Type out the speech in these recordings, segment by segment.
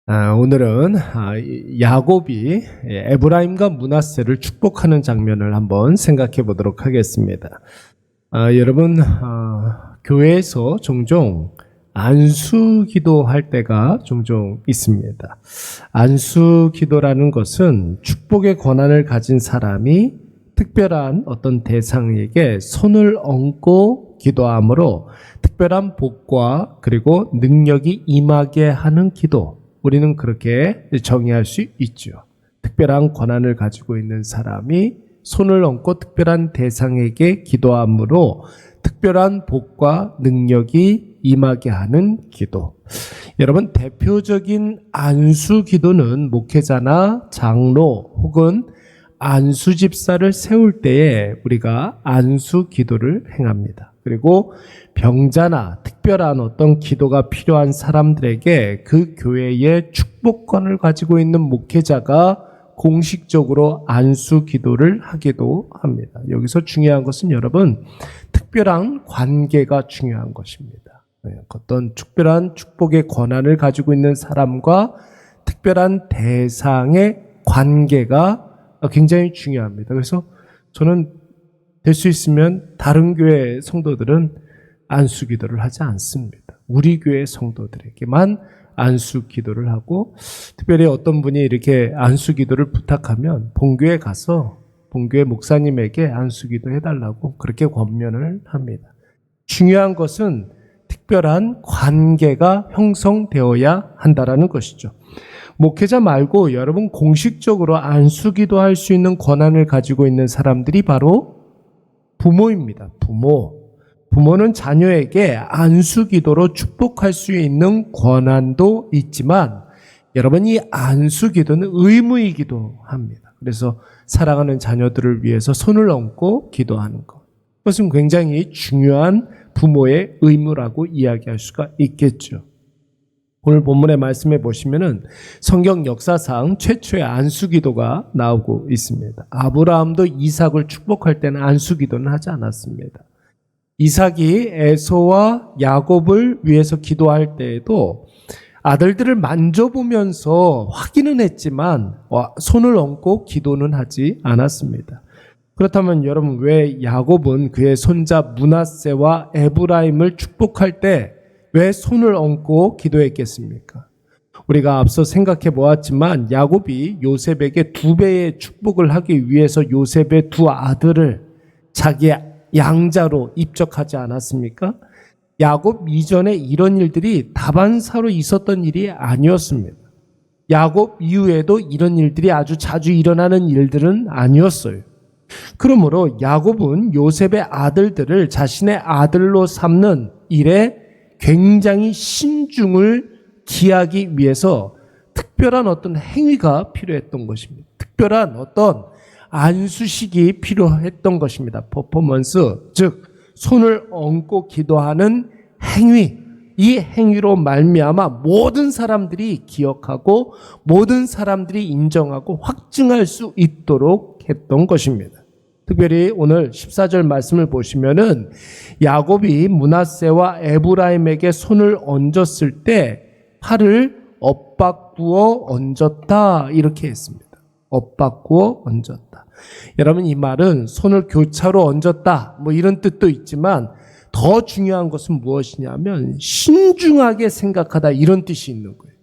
오늘은 야곱이 에브라임과 므낫세를 축복하는 장면을 한번 생각해 보도록 하겠습니다. 여러분, 교회에서 종종 안수 기도할 때가 종종 있습니다. 안수 기도라는 것은 축복의 권한을 가진 사람이 특별한 어떤 대상에게 손을 얹고 기도함으로 특별한 복과 그리고 능력이 임하게 하는 기도, 우리는 그렇게 정의할 수 있죠. 특별한 권한을 가지고 있는 사람이 손을 얹고 특별한 대상에게 기도함으로 특별한 복과 능력이 임하게 하는 기도. 여러분, 대표적인 안수 기도는 목회자나 장로 혹은 안수 집사를 세울 때에 우리가 안수 기도를 행합니다. 그리고 병자나 특별한 어떤 기도가 필요한 사람들에게 그 교회의 축복권을 가지고 있는 목회자가 공식적으로 안수 기도를 하기도 합니다. 여기서 중요한 것은 여러분, 특별한 관계가 중요한 것입니다. 어떤 특별한 축복의 권한을 가지고 있는 사람과 특별한 대상의 관계가 굉장히 중요합니다. 그래서 저는 될 수 있으면 다른 교회 성도들은 안수 기도를 하지 않습니다. 우리 교회 성도들에게만 안수 기도를 하고, 특별히 어떤 분이 이렇게 안수 기도를 부탁하면 본교회 가서 본교회 목사님에게 안수 기도 해달라고 그렇게 권면을 합니다. 중요한 것은 특별한 관계가 형성되어야 한다라는 것이죠. 목회자 말고 여러분 공식적으로 안수 기도할 수 있는 권한을 가지고 있는 사람들이 바로 부모입니다. 부모는 자녀에게 안수 기도로 축복할 수 있는 권한도 있지만 여러분, 이 안수 기도는 의무이기도 합니다. 그래서 사랑하는 자녀들을 위해서 손을 얹고 기도하는 것, 그것은 굉장히 중요한 부모의 의무라고 이야기할 수가 있겠죠. 오늘 본문의 말씀에 보시면은 성경 역사상 최초의 안수 기도가 나오고 있습니다. 아브라함도 이삭을 축복할 때는 안수 기도는 하지 않았습니다. 이삭이 에서와 야곱을 위해서 기도할 때에도 아들들을 만져보면서 확인은 했지만 손을 얹고 기도는 하지 않았습니다. 그렇다면 여러분, 왜 야곱은 그의 손자 므낫세와 에브라임을 축복할 때 왜 손을 얹고 기도했겠습니까? 우리가 앞서 생각해 보았지만 야곱이 요셉에게 2배의 축복을 하기 위해서 요셉의 2 아들을 자기의 양자로 입적하지 않았습니까? 야곱 이전에 이런 일들이 다반사로 있었던 일이 아니었습니다. 야곱 이후에도 이런 일들이 아주 자주 일어나는 일들은 아니었어요. 그러므로 야곱은 요셉의 아들들을 자신의 아들로 삼는 일에 굉장히 신중을 기하기 위해서 특별한 어떤 행위가 필요했던 것입니다. 특별한 어떤 안수식이 필요했던 것입니다. 퍼포먼스, 즉 손을 얹고 기도하는 행위, 이 행위로 말미암아 모든 사람들이 기억하고 모든 사람들이 인정하고 확증할 수 있도록 했던 것입니다. 특별히 오늘 14절 말씀을 보시면은 야곱이 므낫세와 에브라임에게 손을 얹었을 때 팔을 엇바꾸어 얹었다, 이렇게 했습니다. 엇바꾸어 얹었다. 여러분, 이 말은 손을 교차로 얹었다, 이런 뜻도 있지만 더 중요한 것은 무엇이냐면 신중하게 생각하다, 이런 뜻이 있는 거예요.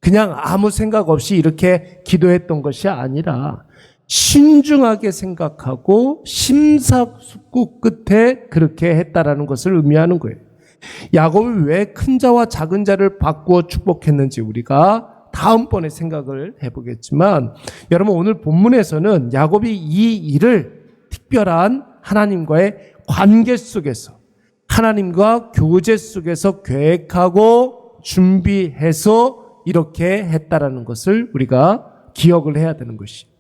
그냥 아무 생각 없이 이렇게 기도했던 것이 아니라 신중하게 생각하고 심사숙고 끝에 그렇게 했다라는 것을 의미하는 거예요. 야곱이 왜 큰 자와 작은 자를 바꾸어 축복했는지 우리가 다음번에 생각을 해보겠지만, 여러분, 오늘 본문에서는 야곱이 이 일을 특별한 하나님과의 관계 속에서, 하나님과 교제 속에서 계획하고 준비해서 이렇게 했다라는 것을 우리가 기억을 해야 되는 것이죠.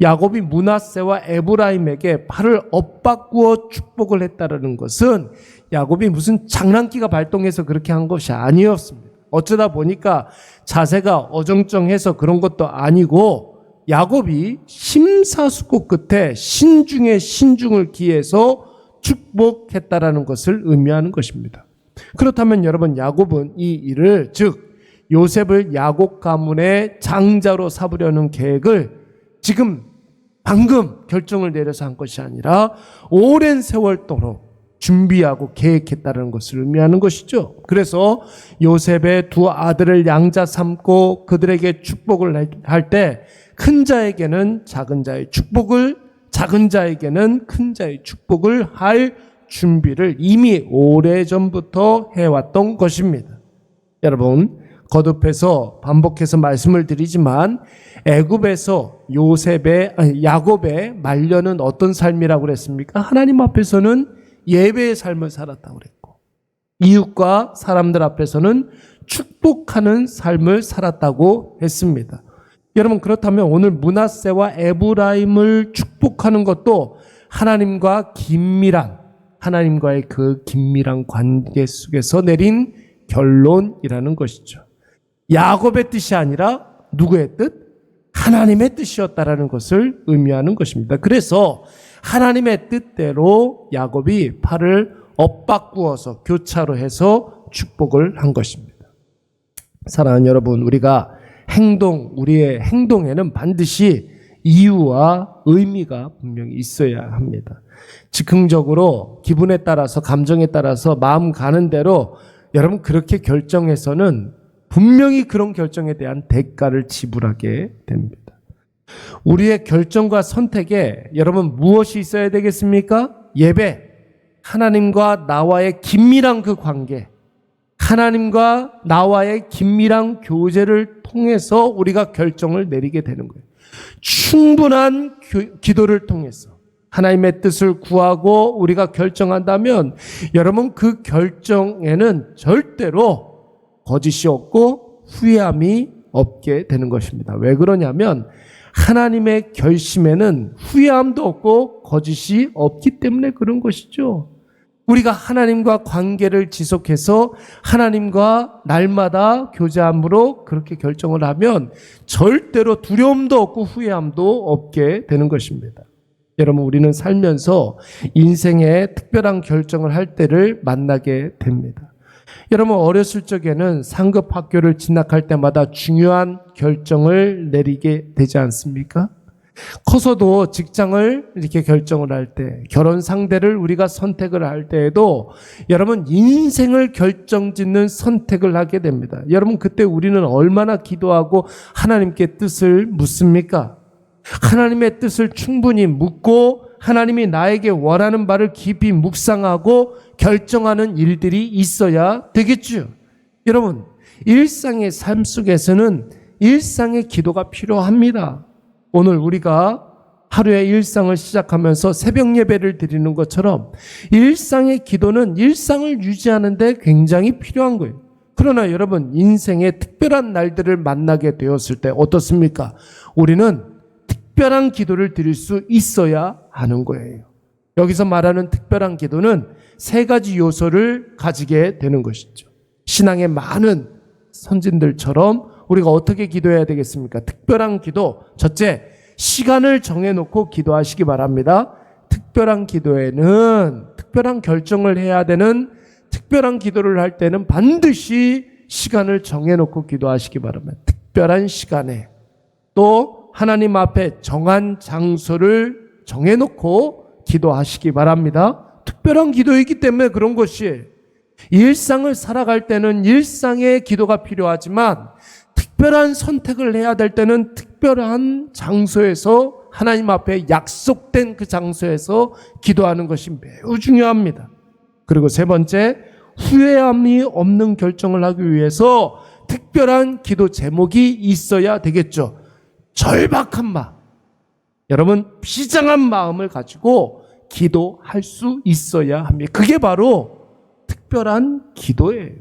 야곱이 므낫세와 에브라임에게 팔을 엇바꾸어 축복을 했다라는 것은 야곱이 무슨 장난기가 발동해서 그렇게 한 것이 아니었습니다. 어쩌다 보니까 자세가 어정쩡해서 그런 것도 아니고 야곱이 심사숙고 끝에 신중에 신중을 기해서 축복했다라는 것을 의미하는 것입니다. 그렇다면 여러분, 야곱은 이 일을, 즉 요셉을 야곱 가문의 장자로 삼으려는 계획을 지금 방금 결정을 내려서 한 것이 아니라 오랜 세월 동안 준비하고 계획했다는 것을 의미하는 것이죠. 그래서 요셉의 두 아들을 양자 삼고 그들에게 축복을 할 때 큰 자에게는 작은 자의 축복을, 작은 자에게는 큰 자의 축복을 할 준비를 이미 오래전부터 해왔던 것입니다. 여러분, 거듭해서 반복해서 말씀을 드리지만 애굽에서 야곱의 말년은 어떤 삶이라고 그랬습니까? 하나님 앞에서는 예배의 삶을 살았다고 그랬고 이웃과 사람들 앞에서는 축복하는 삶을 살았다고 했습니다. 여러분, 그렇다면 오늘 므낫세와 에브라임을 축복하는 것도 하나님과의 그 긴밀한 관계 속에서 내린 결론이라는 것이죠. 야곱의 뜻이 아니라 누구의 뜻? 하나님의 뜻이었다라는 것을 의미하는 것입니다. 그래서 하나님의 뜻대로 야곱이 팔을 엇바꾸어서 교차로 해서 축복을 한 것입니다. 사랑하는 여러분, 우리의 행동에는 반드시 이유와 의미가 분명히 있어야 합니다. 즉흥적으로 기분에 따라서, 감정에 따라서 마음 가는 대로 여러분 그렇게 결정해서는 분명히 그런 결정에 대한 대가를 지불하게 됩니다. 우리의 결정과 선택에 여러분 무엇이 있어야 되겠습니까? 예배, 하나님과 나와의 긴밀한 그 관계, 하나님과 나와의 긴밀한 교제를 통해서 우리가 결정을 내리게 되는 거예요. 충분한 기도를 통해서 하나님의 뜻을 구하고 우리가 결정한다면 여러분 그 결정에는 절대로 거짓이 없고 후회함이 없게 되는 것입니다. 왜 그러냐면 하나님의 결심에는 후회함도 없고 거짓이 없기 때문에 그런 것이죠. 우리가 하나님과 관계를 지속해서 하나님과 날마다 교제함으로 그렇게 결정을 하면 절대로 두려움도 없고 후회함도 없게 되는 것입니다. 여러분, 우리는 살면서 인생의 특별한 결정을 할 때를 만나게 됩니다. 여러분, 어렸을 적에는 상급 학교를 진학할 때마다 중요한 결정을 내리게 되지 않습니까? 커서도 직장을 이렇게 결정을 할 때, 결혼 상대를 우리가 선택을 할 때에도 여러분 인생을 결정짓는 선택을 하게 됩니다. 여러분, 그때 우리는 얼마나 기도하고 하나님께 뜻을 묻습니까? 하나님의 뜻을 충분히 묻고 하나님이 나에게 원하는 바를 깊이 묵상하고 결정하는 일들이 있어야 되겠죠. 여러분, 일상의 삶 속에서는 일상의 기도가 필요합니다. 오늘 우리가 하루의 일상을 시작하면서 새벽 예배를 드리는 것처럼 일상의 기도는 일상을 유지하는 데 굉장히 필요한 거예요. 그러나 여러분, 인생의 특별한 날들을 만나게 되었을 때 어떻습니까? 우리는 특별한 기도를 드릴 수 있어야 하는 거예요. 여기서 말하는 특별한 기도는 세 가지 요소를 가지게 되는 것이죠. 신앙의 많은 선진들처럼 우리가 어떻게 기도해야 되겠습니까? 특별한 기도. 첫째, 시간을 정해놓고 기도하시기 바랍니다. 특별한 기도에는 특별한 결정을 해야 되는 특별한 기도를 할 때는 반드시 시간을 정해놓고 기도하시기 바랍니다. 특별한 시간에 또 하나님 앞에 정한 장소를 정해놓고 기도하시기 바랍니다. 특별한 기도이기 때문에 그런 것이 일상을 살아갈 때는 일상의 기도가 필요하지만 특별한 선택을 해야 될 때는 특별한 장소에서 하나님 앞에 약속된 그 장소에서 기도하는 것이 매우 중요합니다. 그리고 세 번째, 후회함이 없는 결정을 하기 위해서 특별한 기도 제목이 있어야 되겠죠. 절박한 마음, 여러분 비장한 마음을 가지고 기도할 수 있어야 합니다. 그게 바로 특별한 기도예요.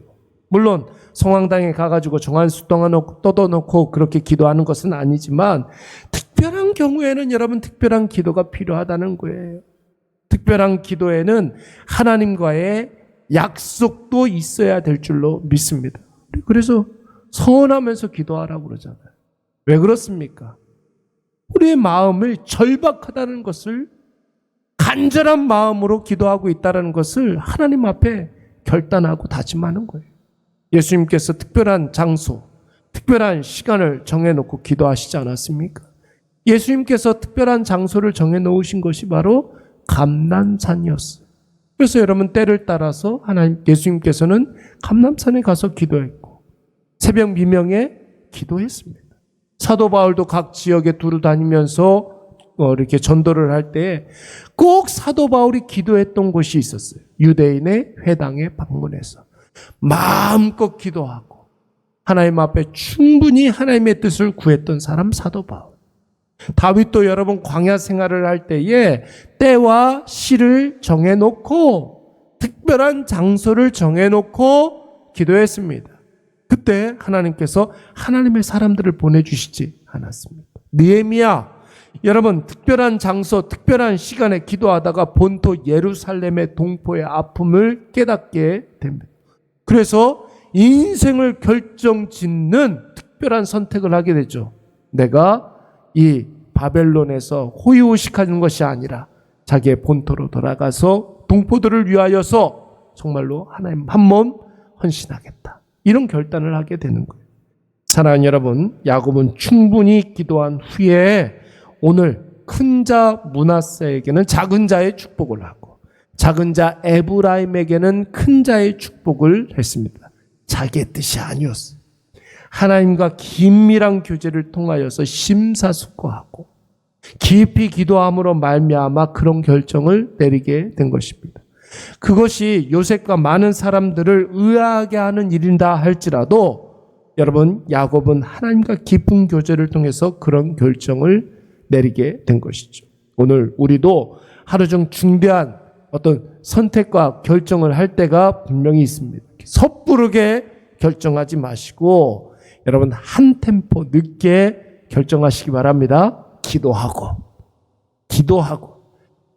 물론 성황당에 가가지고 정한수 떠놓고 그렇게 기도하는 것은 아니지만 특별한 경우에는 여러분 특별한 기도가 필요하다는 거예요. 특별한 기도에는 하나님과의 약속도 있어야 될 줄로 믿습니다. 그래서 서운하면서 기도하라고 그러잖아요. 왜 그렇습니까? 우리의 마음을 절박하다는 것을 간절한 마음으로 기도하고 있다는 것을 하나님 앞에 결단하고 다짐하는 거예요. 예수님께서 특별한 장소, 특별한 시간을 정해놓고 기도하시지 않았습니까? 예수님께서 특별한 장소를 정해놓으신 것이 바로 감람산이었어요. 그래서 여러분 때를 따라서 예수님께서는 감람산에 가서 기도했고 새벽 미명에 기도했습니다. 사도 바울도 각 지역에 두루 다니면서 이렇게 전도를 할 때 꼭 사도 바울이 기도했던 곳이 있었어요. 유대인의 회당에 방문해서 마음껏 기도하고 하나님 앞에 충분히 하나님의 뜻을 구했던 사람 사도 바울. 다윗도 여러분 광야 생활을 할 때에 때와 시를 정해놓고 특별한 장소를 정해놓고 기도했습니다. 그때 하나님께서 하나님의 사람들을 보내주시지 않았습니다. 느헤미야, 여러분 특별한 장소, 특별한 시간에 기도하다가 본토 예루살렘의 동포의 아픔을 깨닫게 됩니다. 그래서 인생을 결정짓는 특별한 선택을 하게 되죠. 내가 이 바벨론에서 호의호식하는 것이 아니라 자기의 본토로 돌아가서 동포들을 위하여서 정말로 하나님 한 몸 헌신하겠다. 이런 결단을 하게 되는 거예요. 사랑하는 여러분, 야곱은 충분히 기도한 후에 오늘 큰 자 므낫세에게는 작은 자의 축복을 하고 작은 자 에브라임에게는 큰 자의 축복을 했습니다. 자기의 뜻이 아니었어요. 하나님과 긴밀한 교제를 통하여서 심사숙고하고 깊이 기도함으로 말미암아 그런 결정을 내리게 된 것입니다. 그것이 요셉과 많은 사람들을 의아하게 하는 일이다 할지라도 여러분, 야곱은 하나님과 깊은 교제를 통해서 그런 결정을 내리게 된 것이죠. 오늘 우리도 하루 중 중대한 어떤 선택과 결정을 할 때가 분명히 있습니다. 섣부르게 결정하지 마시고 여러분 한 템포 늦게 결정하시기 바랍니다. 기도하고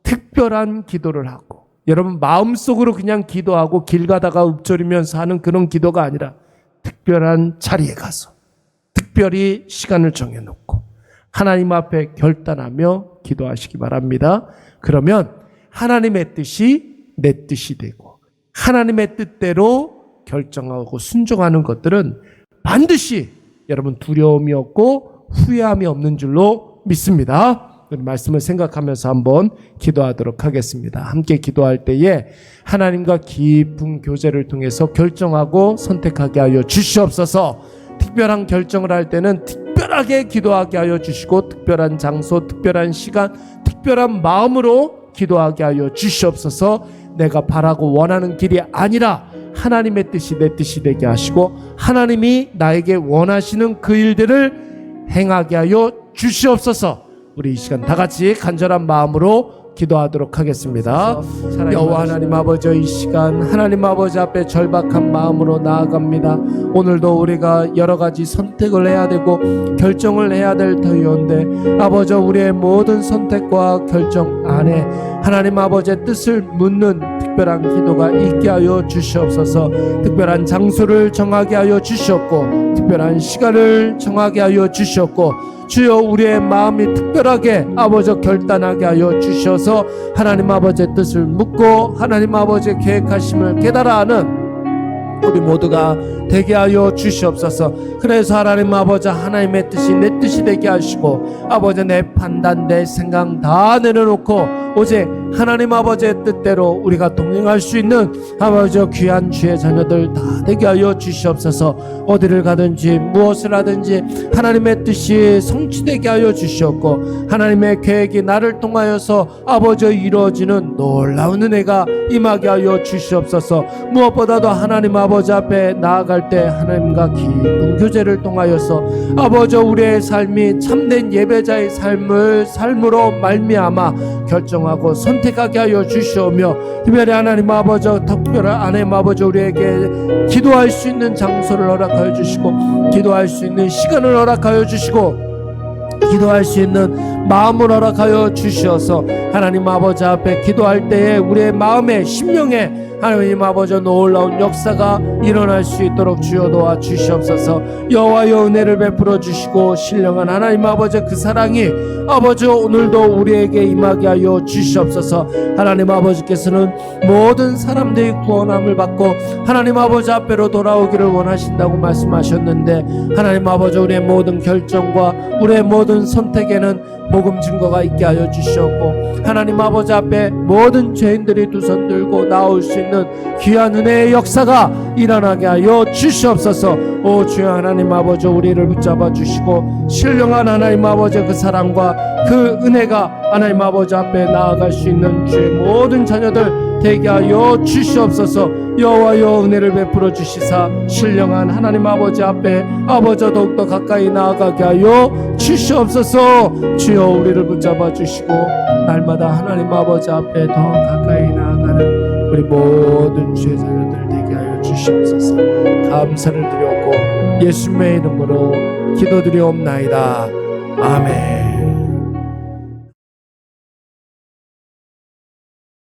특별한 기도를 하고 여러분 마음속으로 그냥 기도하고 길 가다가 읊조리면서 하는 그런 기도가 아니라 특별한 자리에 가서 특별히 시간을 정해놓고 하나님 앞에 결단하며 기도하시기 바랍니다. 그러면 하나님의 뜻이 내 뜻이 되고 하나님의 뜻대로 결정하고 순종하는 것들은 반드시 여러분 두려움이 없고 후회함이 없는 줄로 믿습니다. 말씀을 생각하면서 한번 기도하도록 하겠습니다. 함께 기도할 때에 하나님과 깊은 교제를 통해서 결정하고 선택하게 하여 주시옵소서. 특별한 결정을 할 때는 특별하게 기도하게 하여 주시고 특별한 장소, 특별한 시간, 특별한 마음으로 기도하게 하여 주시옵소서. 내가 바라고 원하는 길이 아니라 하나님의 뜻이 내 뜻이 되게 하시고 하나님이 나에게 원하시는 그 일들을 행하게 하여 주시옵소서. 우리 이 시간 다 같이 간절한 마음으로 기도하도록 하겠습니다. 여호와 하나님 아버지, 이 시간 하나님 아버지 앞에 절박한 마음으로 나아갑니다. 오늘도 우리가 여러 가지 선택을 해야 되고 결정을 해야 될 터이온데 아버지, 우리의 모든 선택과 결정 안에 하나님 아버지의 뜻을 묻는 특별한 기도가 있게 하여 주시옵소서. 특별한 장소를 정하게 하여 주시옵고 특별한 시간을 정하게 하여 주시옵고 주여, 우리의 마음이 특별하게 아버지 결단하게 하여 주셔서 하나님 아버지의 뜻을 묻고 하나님 아버지의 계획하심을 깨달아 하는 우리 모두가 되게 하여 주시옵소서. 그래서 하나님 아버지, 하나님의 뜻이 내 뜻이 되게 하시고 아버지 내 판단 내 생각 다 내려놓고 오직 하나님 아버지의 뜻대로 우리가 동행할 수 있는 아버지 귀한 주의 자녀들 다 되게 하여 주시옵소서. 어디를 가든지 무엇을 하든지 하나님의 뜻이 성취되게 하여 주시옵고 하나님의 계획이 나를 통하여서 아버지 이루어지는 놀라운 은혜가 임하게 하여 주시옵소서. 무엇보다도 하나님 아버지 앞에 나아갈 때 하나님과 깊은 교제를 통하여서 아버지 우리의 삶이 참된 예배자의 삶으로 말미암아 결정하고 선택하게 하여 주시오며 특별히 하나님 아버지 특별한 하나님 아버지 우리에게 기도할 수 있는 장소를 허락하여 주시고 기도할 수 있는 시간을 허락하여 주시고 기도할 수 있는 마음을 허락하여 주시어서 하나님 아버지 앞에 기도할 때에 우리의 마음에 심령에 하나님 아버지 놀라운 역사가 일어날 수 있도록 주여 도와 주시옵소서. 여호와여 은혜를 베풀어 주시고 신령한 하나님 아버지 그 사랑이 아버지 오늘도 우리에게 임하게 하여 주시옵소서. 하나님 아버지께서는 모든 사람들이 구원함을 받고 하나님 아버지 앞에로 돌아오기를 원하신다고 말씀하셨는데 하나님 아버지 우리의 모든 결정과 우리의 모든 선택에는 복음 증거가 있게 하여 주시옵고 하나님 아버지 앞에 모든 죄인들이 두 손 들고 나올 수 있는 귀한 은혜의 역사가 일어나게 하여 주시옵소서. 오 주여 하나님 아버지 우리를 붙잡아 주시고 신령한 하나님 아버지 그 사랑과 그 은혜가 하나님 아버지 앞에 나아갈 수 있는 주의 모든 자녀들 되게 하여 주시옵소서. 여호와여 은혜를 베풀어 주시사 신령한 하나님 아버지 앞에 아버지 더욱더 가까이 나아가게 하여 주시옵소서. 주여 우리를 붙잡아 주시고 날마다 하나님 아버지 앞에 더 가까이 나아가는 우리 모든 주의 자녀들 되게 하여 주시옵소서. 감사를 드렸고 예수님의 이름으로 기도드리옵나이다. 아멘.